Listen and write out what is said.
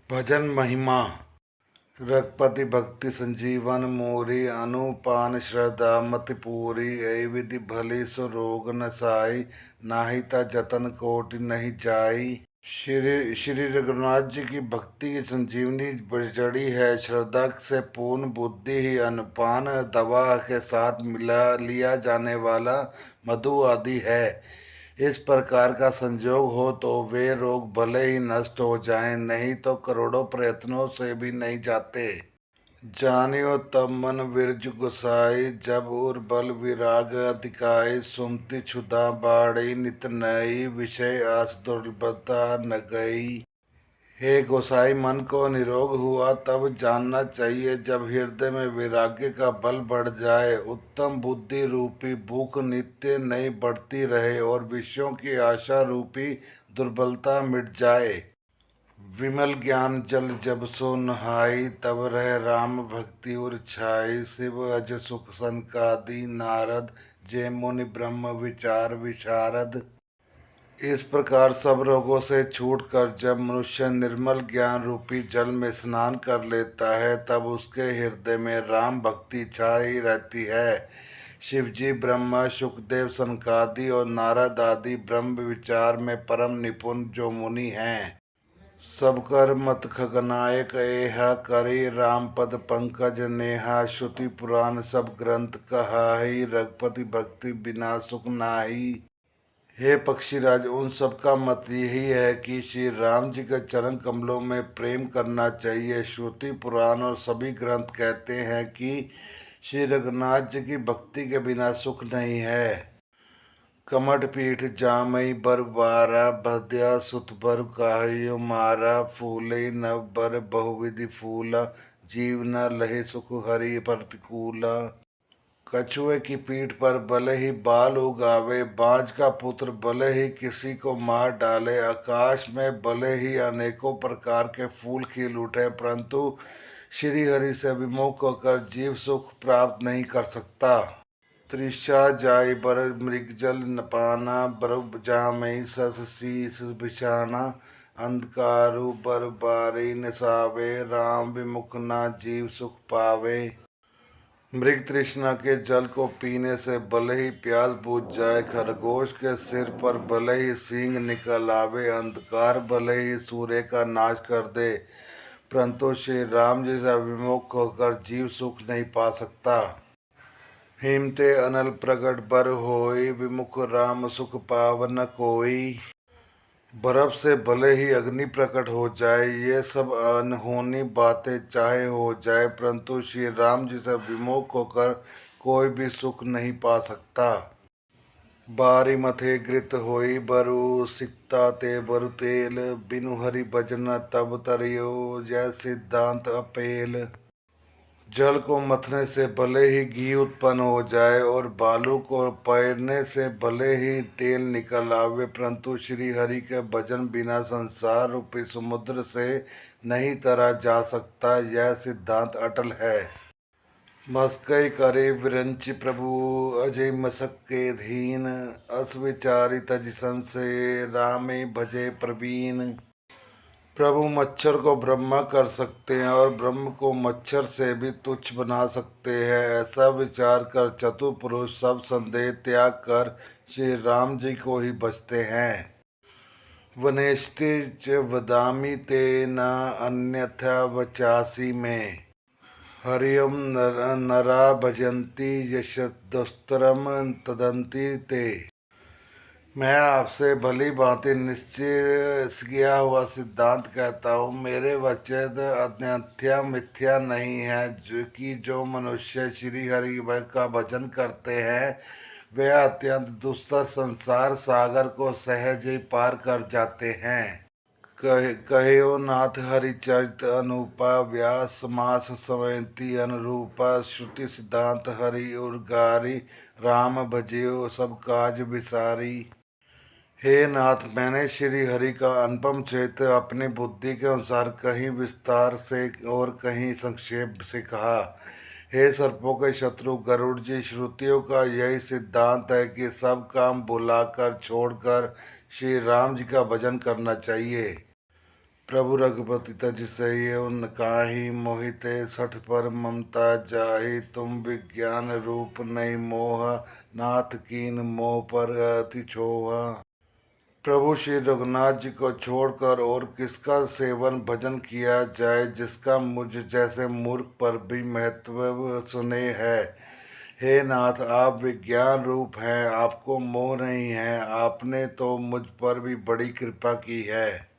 भजन महिमा। रघुपति भक्ति संजीवन मोरी अनुपान श्रद्धा मति पूरी ऐ विधि भली सो रोग नसाई नाहि ता जतन कोटि नहीं जाई। श्री श्री रघुनाथ जी की भक्ति की संजीवनी जड़ी है। श्रद्धा से पूर्ण बुद्धि ही अनुपान दवा के साथ मिला लिया जाने वाला मधु आदि है। इस प्रकार का संयोग हो तो वे रोग भले ही नष्ट हो जाएं, नहीं तो करोड़ों प्रयत्नों से भी नहीं जाते। जानियो तब मन विरज गुसाई जब उर बल विराग अधिकाई सुमति क्षुधा बाड़ी नित नई विषय आस दुर्लभता न गई। हे गोसाई, मन को निरोग हुआ तब जानना चाहिए जब हृदय में वैराग्य का बल बढ़ जाए, उत्तम बुद्धि रूपी भूख नित्य नई बढ़ती रहे और विषयों की आशा रूपी दुर्बलता मिट जाए। विमल ज्ञान जल जब सो नहाई तब रह राम भक्ति उर छाई। शिव अज सुख सनकादि नारद जय मुनि ब्रह्म विचार विशारद। इस प्रकार सब रोगों से छूटकर जब मनुष्य निर्मल ज्ञान रूपी जल में स्नान कर लेता है तब उसके हृदय में राम भक्ति छाई रहती है। शिवजी ब्रह्मा शुकदेव सनकादि और नारद आदि ब्रह्म विचार में परम निपुण जो मुनि हैं, सब कर मत खगनायक एहा करी राम पद पंकज नेहा। श्रुति पुराण सब ग्रंथ कहाई रघुपति भक्ति बिना सुख नाही। हे पक्षीराज, उन सब का मत यही है कि श्री राम जी के चरण कमलों में प्रेम करना चाहिए। श्रुति पुराण और सभी ग्रंथ कहते हैं कि श्री रघुनाथ जी की भक्ति के बिना सुख नहीं है। कमठ पीठ जामई बर बारा बध्या सुत बर काहियो मारा। फूले नव बर बहुविधि फूला जीव न लहे सुख हरि प्रतिकूला। कछुए की पीठ पर भले ही बाल उगावे, बाज का पुत्र भले ही किसी को मार डाले, आकाश में भले ही अनेकों प्रकार के फूल खिल उठे, परंतु श्री हरि से विमुख होकर जीव सुख प्राप्त नहीं कर सकता। तृषा जाय बर मृगजल नपाना बरु जामई सस शीस बिछाना। अंधकारु बर बारी नसावे राम विमुख ना जीव सुख पावे। मृग तृष्णा के जल को पीने से भले ही प्यास बुझ जाए, खरगोश के सिर पर भले ही सींग निकल आवे, अंधकार भले ही सूर्य का नाश कर दे, परंतु श्री राम जी से विमुख होकर जीव सुख नहीं पा सकता। हिमते अनल प्रगट बर होई विमुख राम सुख पावन कोई। बर्फ से भले ही अग्नि प्रकट हो जाए, ये सब अनहोनी बातें चाहे हो जाए, परंतु श्री राम जी से विमुख होकर कोई भी सुख नहीं पा सकता। बारी मथे घृत होई बरु सिकता ते बरु तेल। बिनु हरि भजन तब तरियो जय सिद्धांत अपेल। जल को मथने से भले ही घी उत्पन्न हो जाए और बालू को पैरने से भले ही तेल निकल आवे, परंतु श्री हरि के भजन बिना संसार रूपी समुद्र से नहीं तरा जा सकता। यह सिद्धांत अटल है। मस्कई करे विरंचि प्रभु अजय मसक के धीन। अस विचारी तज संशय रामे भजे प्रवीण। प्रभु मच्छर को ब्रह्मा कर सकते हैं और ब्रह्म को मच्छर से भी तुच्छ बना सकते हैं। ऐसा विचार कर चतुर पुरुष सब संदेह त्याग कर श्री राम जी को ही भजते हैं। वनेस्ति च वदामि ते न अन्यथा वचासी में। हरिओम नरा भजन्ति यशदोस्तरम तदंति ते। मैं आपसे भली भांति निश्चय किया हुआ सिद्धांत कहता हूँ, मेरे वचन अन्यथा मिथ्या नहीं है। जो मनुष्य श्री हरि का भजन करते हैं वे अत्यंत दुस्तर संसार सागर को सहज ही पार कर जाते हैं। कहो नाथ हरिचरित अनुपा व्यास समास समयति अनुरूपा। श्रुति सिद्धांत हरि उर्गारी राम भजियो सब काज विसारी। हे नाथ, मैंने श्री हरि का अनुपम चरित्र अपनी बुद्धि के अनुसार कहीं विस्तार से और कहीं संक्षेप से कहा। हे सर्पों के शत्रु गरुड़ जी, श्रुतियों का यही सिद्धांत है कि सब काम बुलाकर छोड़कर श्री राम जी का भजन करना चाहिए। प्रभु रघुपति तज सही उन काहि मोहिते सठ पर ममता जाहि तुम विज्ञान रूप नहीं मोह नाथ कीन मोह पर अति छोहा। प्रभु श्री रघुनाथ जी को छोड़कर और किसका सेवन भजन किया जाए जिसका मुझ जैसे मूर्ख पर भी महत्व सुने है। हे नाथ आप विज्ञान रूप हैं, आपको मोह नहीं है, आपने तो मुझ पर भी बड़ी कृपा की है।